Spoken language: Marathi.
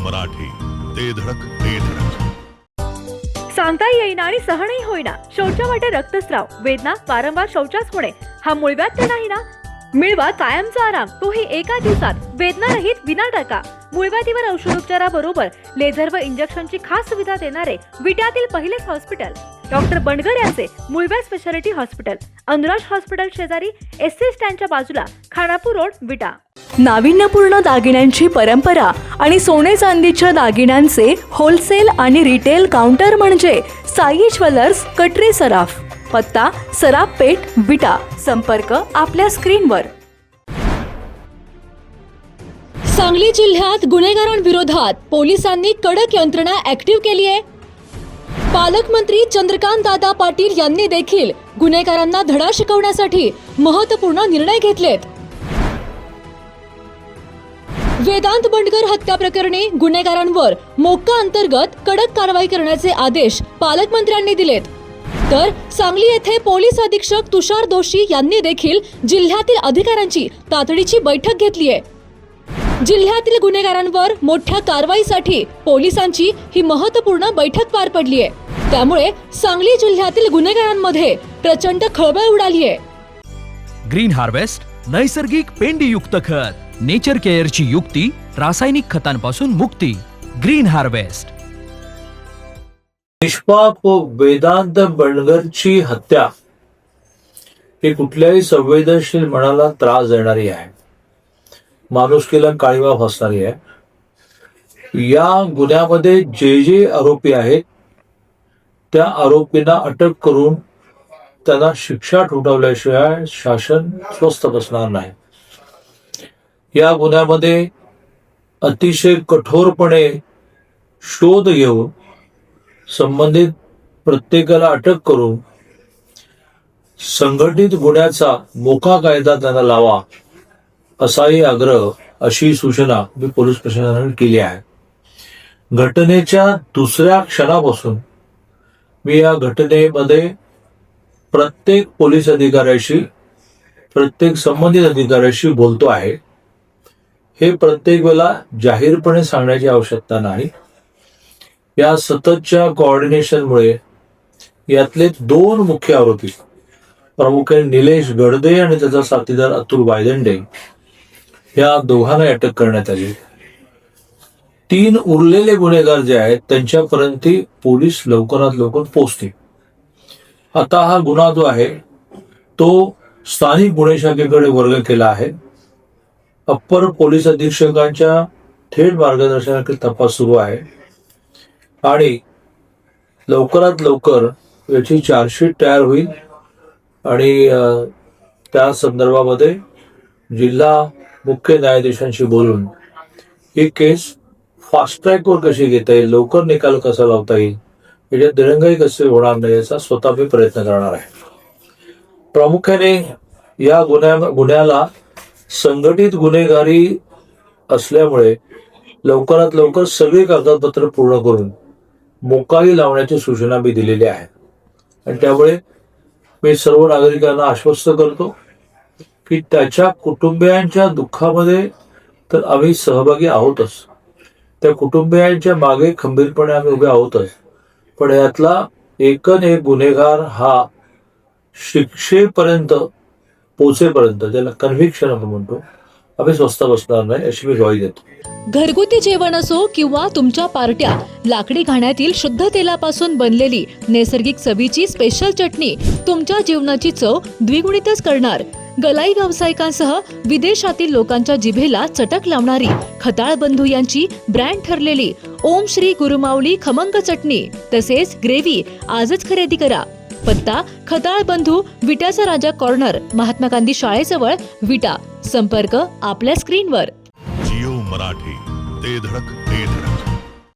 मराठी, ते धडक ते धडक. सांगता येईना आणि सहनही होईना शौचा वाटे रक्तस्राव, वेदना, वारंवार शौचास होणे हा मूळव्याध तर नाही ना? मिळवा कायमचा आराम, तोही एका दिवसात, वेदना रहित विना टाका. मूळव्याधीवर औषधोपचाराबरोबर लेझर व इंजेक्शनची खास सुविधा देणारे विट्यातील पहिलेच हॉस्पिटल डॉक्टर बंडगर यांचे मूळव्याध स्पेशालिटी हॉस्पिटल, अनुराज हॉस्पिटल शेजारी, एसटी स्टँडच्या बाजूला, खानापूर रोड, विटा. नाविन्यपूर्ण दागिन्यांची परंपरा आणि सोने चांदीच्या दागिन्यांचे होलसेल आणि रिटेल काउंटर म्हणजे साई ज्वेलर्स, कटरे सराफ. पत्ता सराफ पेठ, विटा. संपर्क आपल्या स्क्रीनवर. सांगली जिल्ह्यात गुन्हेगारांविरोधात पोलिसांनी कडक यंत्रणा ऍक्टिव्ह केली आहे. पालकमंत्री चंद्रकांत दादा पाटील यांनी देखील गुन्हेगारांना धडा शिकवण्यासाठी महत्त्वपूर्ण निर्णय घेतलेत. वेदांत बंडगर हत्या प्रकरणी गुन्हेगारांवर मोक्का अंतर्गत कडक कारवाई करण्याचे आदेश पालकमंत्र्यांनी दिलेत. तर सांगली येथे पोलीस अधीक्षक तुषार दोशी यांनी देखील जिल्ह्यातील अधिकाऱ्यांची तातडीची बैठक घेतली आहे. जिल्ह्यातील गुन्हेगारांवर मोठ्या कारवाईसाठी पोलिसांची ही महत्त्वपूर्ण बैठक पार पडली आहे. त्यामुळे सांगली जिल्ह्यातील गुन्हेगारांमध्ये प्रचंड खळबळ उडाली आहे. ग्रीन हार्वेस्ट नैसर्गिक पेंडीयुक्त खत, नेचर केअरची युक्ती, रासायनिक खतांपासून मुक्ती. Green harvest. निष्पाप वेदांत बंडगरची हत्या ही कुठल्याही संवेदनशील मनाला त्रास देणारी आहे, माणुसकीला काळीमा फासणारी आहे. या गुन्ह्यामध्ये जे आरोपी आहेत त्या आरोपींना अटक करून त्यांना शिक्षा ठोठावल्याशिवाय शासन स्वस्थ बसणार नाही. या गुन्ह्यामध्ये अतिशय कठोरपणे शोध घेऊन संबंधित प्रत्येकाला अटक करून संघटित गुन्ह्याचा मोका कायदा त्यांना लावा, असाही आग्रह, अशी सूचना मी पोलीस प्रशासनाने केली आहे. घटनेच्या दुसऱ्या क्षणापासून मी या घटनेमध्ये प्रत्येक पोलीस अधिकाऱ्याशी, प्रत्येक संबंधित अधिकाऱ्याशी बोलतो आहे. हे प्रत्येक वेळेला जाहीरपणे सांगण्याची आवश्यकता नाही. या सततच्या कोऑर्डिनेशनमुळे यातले 2 मुख्य आरोपी, प्रामुख्याने निलेश गडदे आणि त्याचा साथीदार अतुल वायदंडे, या दोघांना अटक करण्यात आली. 3 उरलेले गुन्हेगार जे आहेत त्यांच्यापर्यंत पोलीस लवकरात लवकर पोहोचतील. आता हा गुन्हा जो आहे तो स्थानिक गुन्हे शाखेकडे वर्ग केला आहे. अप्पर पोलीस अधीक्षकांच्या थेट मार्गदर्शनाखाली तपास सुरू आहे आणि लवकरात लवकर याची चार्जशीट तयार होईल आणि त्या संदर्भामध्ये जिल्हा मुख्य न्यायाधीशांशी बोलून ही केस फास्ट ट्रॅकवर कशी घेता येईल, लवकर निकाल कसा लावता येईल, याच्यात दिरंगाई कसे होणार नाही याचा स्वतः मी प्रयत्न करणार आहे. प्रामुख्याने या गुन्ह्याला संघटित गुन्हेगारी असल्यामुळे लवकरात लवकर सगळी कागदपत्र पूर्ण करून मोकाही लावण्याची सूचना मी दिलेली आहे. आणि त्यामुळे मी सर्व नागरिकांना आश्वस्त करतो की त्याच्या कुटुंबियांच्या दुःखामध्ये तर आम्ही सहभागी आहोतच, त्या कुटुंबियांच्या मागे खंबीरपणे आम्ही उभे आहोतच, पण यातला एकन एक गुन्हेगार हा शिक्षेपर्यंत पोचेपर्यंत, ज्याला कन्व्हिक्शन आपण म्हणतो, आम्ही स्वस्थ बसणार नाही, अशी मी ग्वाही देतो. घरगुती जेवण असो किंवा तुमच्या पार्ट्या, लाकडी घाण्यातील शुद्ध तेलापासून बनलेली नैसर्गिक चवीची स्पेशल चटणी तुमच्या जीवनाची चव द्विगुणितच करणार. गलाई व्यावसायिकांसह विदेशातील लोकांच्या जिभेला चटक लावणारी खताळ बंधू यांची ब्रँड ठरलेली ओम श्री गुरुमाऊली खमंग चटणी तसेच ग्रेव्ही आजच खरेदी करा. पत्ता खताळ बंधू, विट्याचा राजा कॉर्नर, महात्मा गांधी शाळेजवळ, विटा. संपर्क आपल्या स्क्रीनवर. जिओ मराठी, ते धडक